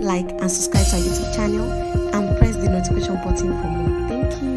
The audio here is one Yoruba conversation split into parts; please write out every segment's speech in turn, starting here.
like, and subscribe to our YouTube channel and press the notification button for more. Thank you.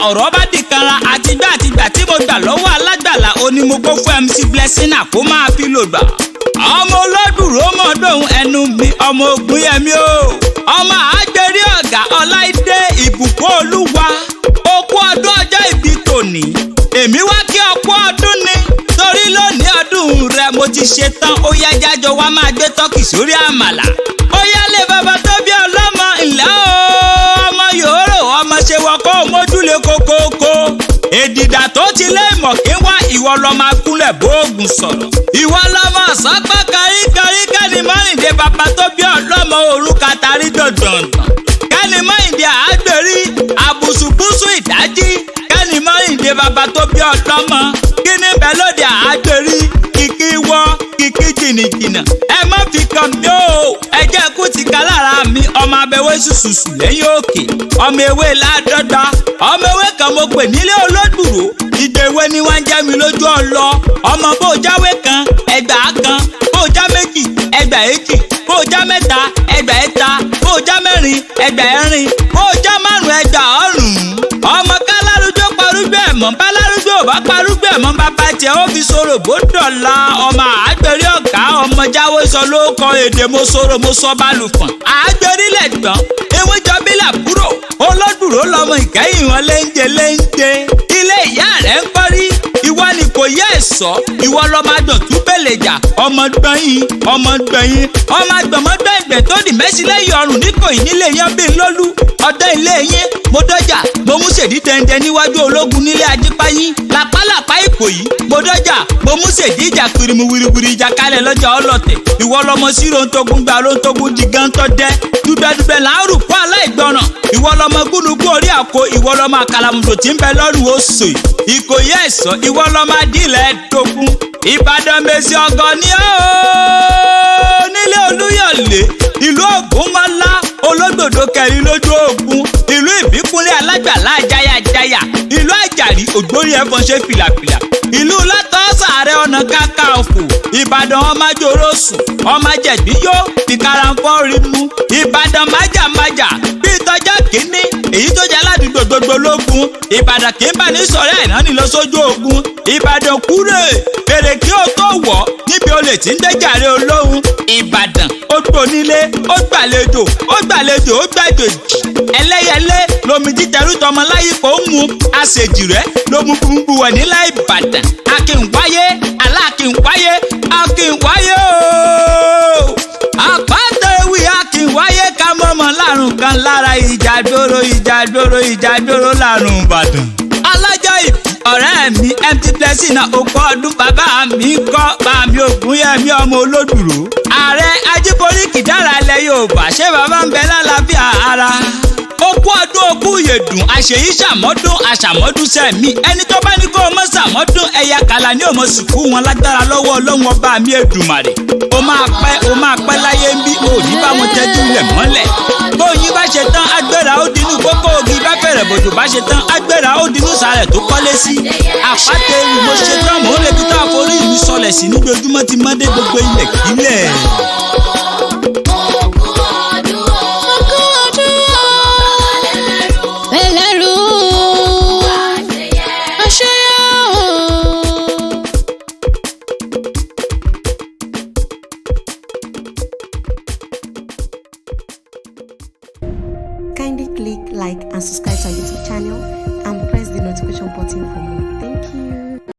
ọ̀rọ̀ bá di kanra àtìgbà tí mo gbà lọ́wọ́ alágbàlá onímọ̀gbó fún MC Blessing kó máa fi lò gbà. ọmọ olódùró mọ̀ọ́dọ̀hún ẹnu mi ọmọ ogun yẹmi o. ọmọ àgbèrè ọ̀gá ọláìdé ìbùkún olúwa okú ọdún ọjọ́ ìbí tòní. èmi wá kí ọkú ọdún ni torí lónìí ọdún rẹ mo ti ṣe tán ó yá jájọ wá máa gbé tọ́kì sórí àmàlà. ó yá lé bàbá tó bí ọlọ́mọ ńlá o ọmọ yòóró ọmọ ṣe wọkọ́ mójúlé kókókó. èdìdà tó ti lé ìmọ̀ kí wá ìwọ lọ máa kúnlẹ̀ bóògùn sọ̀rọ̀. ìwọ lọmọ sọ́pọ̀ káríkárí kẹ́ni mọ́rìndé bàbá tó bí ọlọ́mọ òrùka tarí dandan. kẹ́ni mọ́rìndé àgbèrí àbùsùbùsù ìdájí kẹ́ni mọ́rìndé bàbá tó bí ọlọ́mọ. kí ni bẹ́ẹ̀ lóde àgbèrí kìkì wọ kìkì jìnnìjìnnà. ẹ má fi kàn mí o ẹjẹ́ kú ti ká lára mi ọmọ abẹ́wé ṣùṣùṣù lẹ́yìn òkè ọmọ ewé ládọ́gba ọmọ ewé kan mo pè nílé olódùró ìdèwé ni wọ́n ń jẹ́ mi lójú ọlọ ọmọ bó jáwé kan ẹgbàá kan bó já méjì ẹgbàá èjì bó já mẹ́ta ẹgbàá ẹ̀ta bó já mẹ́rin ẹgbàá ẹ̀rin bó já márùn ẹgbàá ọ̀rùn ọmọ kálárúgbó parúgbó ẹ̀mọ́ bálárúgbó bá parúgbó ẹ̀mọ́ bàbá tiẹ̀ ó fi sọ̀rọ̀ bó dọ̀la ọmọ àgbèrè ọ̀gá ọmọ jáwé sọ ló kọ èdè mo sọ̀rọ̀ mo sọ bálùfọ̀n àgbèrè lẹ̀gbọ́n ewé jọbí làbúrò olódùró lọmọ ìkẹyìn wọn léńjẹ ilé ìyá rẹ̀ ń kọrí ìwọ ni kò yẹ ẹ̀sọ́ ìwọ lọmọ àgbọ̀n tún bẹ̀lẹ̀ jà ọmọ gbẹ̀yìn ọmọ àgbọ̀mọ́gbẹ̀gbẹ̀ tó dì mẹ́sì lẹ́yìn ọrùn níkòyí nílé yẹn bí lólú ọdẹ ilé yín mo dọ́jà mo mú ṣèdí tẹ́ndẹ́ níwájú ológun nílé ajípáyín làpálàpá ìkòyí mo dọ́jà mo mú ṣèdí ìjà pirimu wiriwiri ìjà kalẹ̀ lọ́jà ọlọ́tẹ̀ ìwọ lọmọ sí rontogun gba rontogun di gántọ́ dẹ́ dúdẹ́dúdẹ́ láàrú kó aláìgbọràn ìwọ lọmọ gúnugún orí àkó ìwọ lọmọ àkàlàmùdò tí ń bẹ lọ́rùn oṣù ìkòyí ẹ̀sọ́ ìwọ lọmọ adìlẹ̀ dógún ìbàdàn mèsì ọgọ́ ni ó nílé olúyọ̀lé ìlú ògúnmọ́lá ológbòdo kẹrin lójú ogun ìlú ìbíkúnlé alágbàlá jayajaya ìlú àjàrí ògbórí ẹ̀fọn ṣe fìlàfìlà ìlú látọ́sà ààrẹ ọ̀nà kakanfò ìbàdàn ọmọ jòròsù ọmọ jẹ̀gbíyó ìkarànfọ́ rímú ìbàdàn májàmájà bí ìtọ́jà kínní èyí tó jẹ́ aládùúgbò gbogbo lógun ìbàdàn kì í bá ní sọ̀rọ̀ àìnáni lọ sójú ogun ìbàdàn kúrè èrè kí ó tó wọ̀ níbi olè tí ń dẹ́jàre olóhùn ìbàdàn ó gbónílé ó gbàlejò ó gbàjòjì ẹlẹ́yẹlé lomi jíjẹrú tọmọ láyípo ń mu àṣejì rẹ lomu gbùngbùn wẹ̀ nílẹ̀ ìbàdàn akínwáyé alákínwáyé akínwáyé ooo àpáta ewì akínwáyé ká mọ́mọ́ lárùn kan lára ìjàdóró lárùn ìbàdàn alájọ ìbí ọ̀rẹ́ mi MC Blessing okó ọdún bàbá mi kọ́ bàmí ògùn yẹmi ọmọ olódùró ààrẹ ajíboríkì dára ilẹ̀ Yorùbá ṣé bàbá ń bẹ lálàáfíà ara okú ọdún okú yèdùn àṣeyí ṣàmọ́dún àṣàmọ́dún sẹ́mi ẹni tó bá ní kó o mọ́ ṣàmọ́dún ẹ̀yà kàlà ní òmò sùkú wọn lágbára lọ́wọ́ ọlọ́run ọba mi Èdùmàrè ó máa pẹ́ láyé ń bí òní bá wọn tẹ́jú ilẹ̀ mọ́lẹ̀ bóyin bá ṣe tán agbéra ó dinú kókó ògì bá fẹ̀rẹ̀ bòjò bá ṣe tán agbéra ó dinú sàrẹ̀ tó kọ́lé sí àpáta ewì mo ṣe tán mò ń retí tá a forí mi sọlẹ̀ sí níbi ojúmọ́ ti mọ́dé gbogbo ilẹ̀ kílẹ̀. Kindly click like and subscribe to our YouTube channel and press the notification notification button for